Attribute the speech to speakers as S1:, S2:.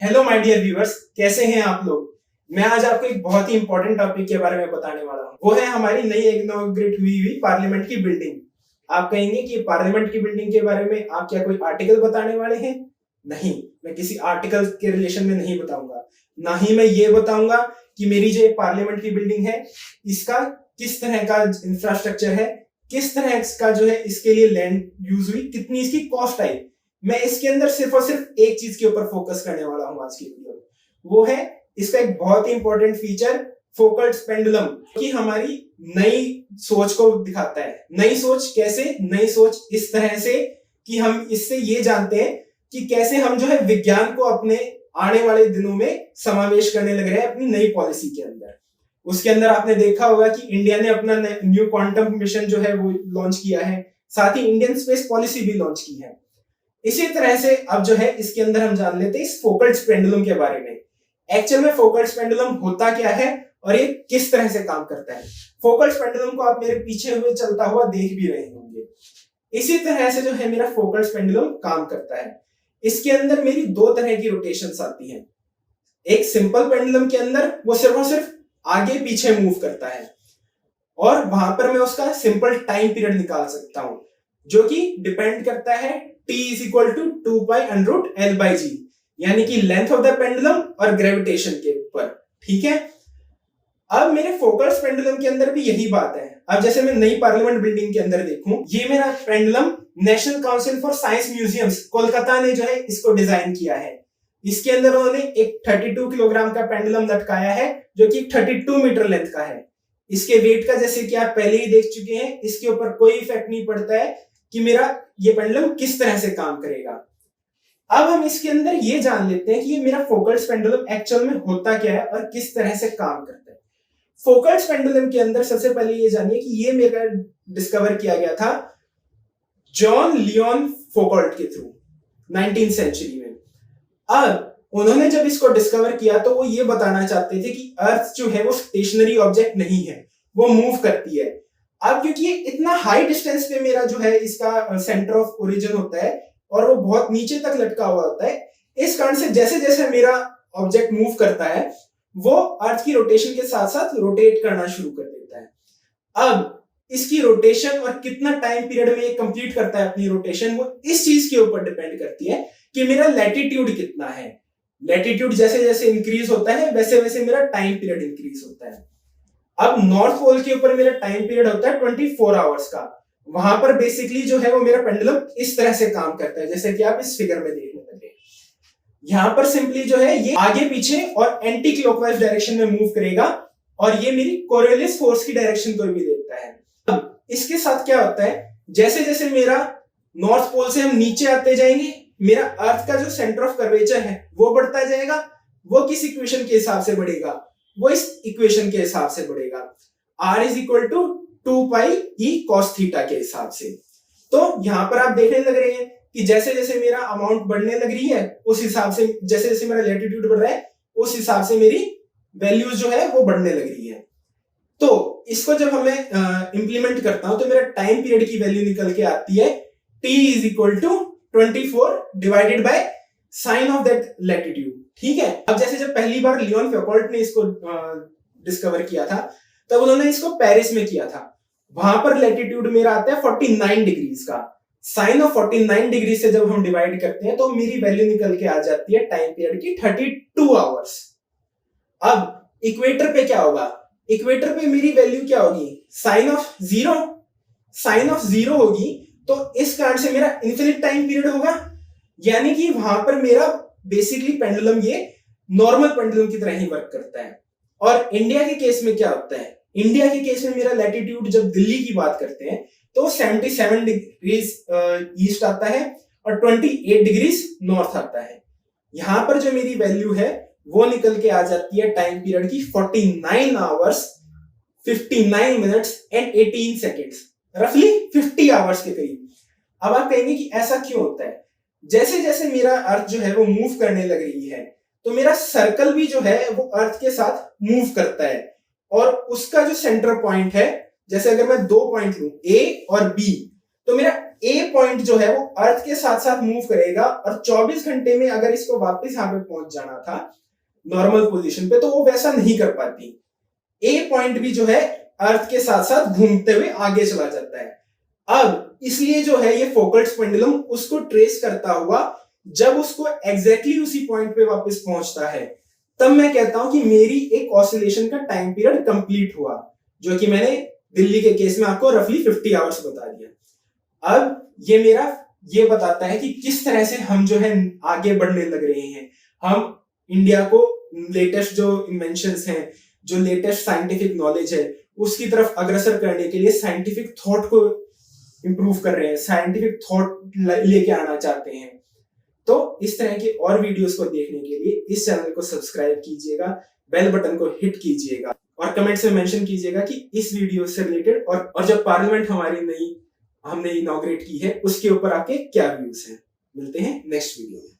S1: Hello my dear viewers, कैसे हैं आप लोग। मैं आज आपको एक बहुत ही इंपॉर्टेंट टॉपिक के बारे में बताने वाला हूँ। वो है हमारी नई इनॉग्रेट हुई पार्लियामेंट की बिल्डिंग। आप कहेंगे कि पार्लियामेंट की बिल्डिंग के बारे में आप क्या कोई आर्टिकल बताने वाले हैं? नहीं, मैं किसी आर्टिकल के रिलेशन में नहीं बताऊंगा। ना ही मैं ये बताऊंगा कि मेरी जो पार्लियामेंट की बिल्डिंग है इसका किस तरह का इंफ्रास्ट्रक्चर है, किस तरह इसका जो है इसके लिए लैंड यूज हुई, कितनी इसकी कॉस्ट आई। मैं इसके अंदर सिर्फ और सिर्फ एक चीज के ऊपर फोकस करने वाला हूं आज की वीडियो में। वो है इसका एक बहुत ही इंपॉर्टेंट फीचर, फोकस्ड पेंडुलम, कि हमारी नई सोच को दिखाता है। नई सोच कैसे? नई सोच इस तरह से कि हम इससे ये जानते हैं कि कैसे हम जो है विज्ञान को अपने आने वाले दिनों में समावेश करने लग रहे हैं अपनी नई पॉलिसी के अंदर। उसके अंदर आपने देखा होगा कि इंडिया ने अपना न्यू क्वांटम मिशन जो है वो लॉन्च किया है, साथ ही इंडियन स्पेस पॉलिसी भी लॉन्च की है। इसी तरह से अब जो है इसके अंदर हम जान लेते हैं इस फोकस्ड पेंडुलम के बारे में। एक्चुअल में फोकस्ड पेंडुलम होता क्या है और ये किस तरह से काम करता है। फोकस्ड पेंडुलम को आप मेरे पीछे हुए चलता हुआ देख भी रहे होंगे। इसी तरह से जो है मेरा फोकस्ड पेंडुलम काम करता है। इसके अंदर मेरी दो तरह की रोटेशंस आती हैं। एक सिंपल पेंडुलम के अंदर वो सिर्फ और सिर्फ आगे पीछे मूव करता है और वहां पर मैं उसका सिंपल टाइम पीरियड निकाल सकता हूं, जो कि डिपेंड करता है t is equal to 2 pi under root L by G, यानी कि लेंथ ऑफ द पेंडुलम और ग्रेविटेशन के ऊपर। ठीक है, अब मेरे फोकस्ड पेंडुलम के अंदर भी यही बात है। अब जैसे मैं नई पार्लियामेंट बिल्डिंग के अंदर देखूं, ये मेरा pendulum national council for science museums Kolkata ने जो है इसको डिजाइन किया है। इसके अंदर उन्होंने एक 32 किलोग्राम का पेंडुलम लटकाया है, जो कि 32 मीटर लेंथ का है। इसके वेट का जैसे कि आप पहले ही देख चुके हैं, इसके ऊपर कोई इफेक्ट नहीं पड़ता है कि मेरा ये पेंडुलम किस तरह से काम करेगा। अब हम इसके अंदर ये जान लेते हैं कि ये मेरा फोकस्ड पेंडुलम एक्चुअल में होता क्या है और किस तरह से काम करता है। फोकस्ड पेंडुलम के अंदर सबसे पहले ये जानिए कि ये मेरा डिस्कवर किया गया था जॉन लियोन फोकल्ट के थ्रू 19th सेंचुरी में। अब उन्होंने जब इसको डिस्कवर किया तो वो ये बताना चाहते थे कि अर्थ जो है वो स्टेशनरी ऑब्जेक्ट नहीं है, वो मूव करती है। अब क्योंकि ये इतना हाई डिस्टेंस पे मेरा जो है इसका सेंटर ऑफ ओरिजिन होता है और वो बहुत नीचे तक लटका हुआ होता है, इस कारण से जैसे जैसे मेरा ऑब्जेक्ट मूव करता है वो अर्थ की रोटेशन के साथ साथ रोटेट करना शुरू कर देता है। अब इसकी रोटेशन और कितना टाइम पीरियड में ये कंप्लीट करता है अपनी रोटेशन, वो इस चीज के ऊपर डिपेंड करती है कि मेरा लैटिट्यूड कितना है। लैटिट्यूड जैसे जैसे इंक्रीज होता है वैसे वैसे मेरा टाइम पीरियड इंक्रीज होता है। अब नॉर्थ पोल के ऊपर मेरा टाइम पीरियड होता है 24 आवर्स का। वहां पर बेसिकली जो है वो मेरा पेंडुलम इस तरह से काम करता है, जैसे कि आप इस फिगर में देखने लगे। यहां पर सिंपली जो है ये आगे पीछे और एंटी क्लॉकवाइज डायरेक्शन में मूव करेगा और ये मेरी कोरियोलिस फोर्स की डायरेक्शन को भी देता है। अब इसके साथ क्या होता है, जैसे जैसे मेरा नॉर्थ पोल से हम नीचे आते जाएंगे, मेरा अर्थ का जो सेंटर ऑफ कर्वेचर है वो बढ़ता जाएगा। वो किस इक्वेशन के हिसाब से बढ़ेगा? वो इस इक्वेशन के हिसाब से बढ़ेगा, r is equal to 2 pi e cos theta के हिसाब से। तो यहां पर आप देखने लग रहे हैं कि जैसे जैसे मेरा अमाउंट बढ़ने लग रही है उस हिसाब से, जैसे जैसे मेरा लैटिट्यूड बढ़ रहा है उस हिसाब से मेरी वैल्यूज जो है वो बढ़ने लग रही है। तो इसको जब हमें इंप्लीमेंट करता हूं तो मेरा टाइम पीरियड की वैल्यू निकल के आती है t is equal to 24 divided by sine of that latitude. ठीक है, अब जैसे जब पहली बार लियोन फौकॉल्ट ने इसको डिस्कवर किया था तब उन्होंने इसको पेरिस में किया था। वहां पर लैटिट्यूड मेरा आता है 49 डिग्रीज का। साइन ऑफ 49 डिग्री से जब हम डिवाइड करते हैं तो मेरी वैल्यू निकल के आ जाती है टाइम पीरियड की 32 आवर्स। अब इक्वेटर पे क्या होगा? इक्वेटर पे मेरी वैल्यू क्या होगी? Sine of zero. Sine of zero होगी तो इस कारण से मेरा इन्फिनिट टाइम पीरियड होगा, यानी कि वहां पर मेरा बेसिकली पेंडुलम ये नॉर्मल पेंडुलम की तरह ही वर्क करता है। और इंडिया के केस में क्या होता है? इंडिया के केस में मेरा लैटिट्यूड जब दिल्ली की बात करते हैं तो 77 डिग्रीज ईस्ट आता है और 28 डिग्रीज नॉर्थ आता है। यहां पर जो मेरी वैल्यू है वो निकल के आ जाती है टाइम पीरियड की 49 आवर्स 59 मिनट्स एंड 18 सेकेंड्स, रफली 50 आवर्स के करीब। अब आप कहेंगे कि ऐसा क्यों होता है? जैसे जैसे मेरा अर्थ जो है वो मूव करने लग रही है तो मेरा सर्कल भी जो है वो अर्थ के साथ मूव करता है और उसका जो सेंटर पॉइंट है, जैसे अगर मैं दो पॉइंट लूं A और B, तो मेरा ए पॉइंट जो है वो अर्थ के साथ साथ मूव करेगा और 24 घंटे में अगर इसको वापस यहाँ पे पहुंच जाना था नॉर्मल पोजीशन पे, तो वो वैसा नहीं कर पाती। ए पॉइंट भी जो है अर्थ के साथ साथ घूमते हुए आगे चला जाता है। अब इसलिए जो है ये फोकल्ट्स पेंडुलम उसको ट्रेस करता हुआ जब उसको एग्जैक्टली उसी पॉइंट पे वापस पहुंचता है, तब मैं कहता हूं कि मेरी एक ऑसिलेशन का टाइम पीरियड कंप्लीट हुआ, जो कि मैंने दिल्ली के केस में आपको रफली 50 आवर्स बता दिया। अब ये मेरा ये बताता है कि किस तरह से हम जो है आगे बढ़ने लग रहे हैं। हम इंडिया को लेटेस्ट जो इन्वेंशंस हैं, जो लेटेस्ट साइंटिफिक नॉलेज है, उसकी तरफ अग्रसर करने के लिए साइंटिफिक थॉट को इंप्रूव कर रहे हैं, साइंटिफिक थॉट लेके आना चाहते हैं। तो इस तरह के और वीडियोस को देखने के लिए इस चैनल को सब्सक्राइब कीजिएगा, बेल बटन को हिट कीजिएगा और कमेंट्स में मेंशन कीजिएगा कि इस वीडियो से रिलेटेड और जब पार्लियामेंट हमने इनॉग्रेट की है उसके ऊपर आपके क्या व्यूज हैं। मिलते हैं नेक्स्ट वीडियो में।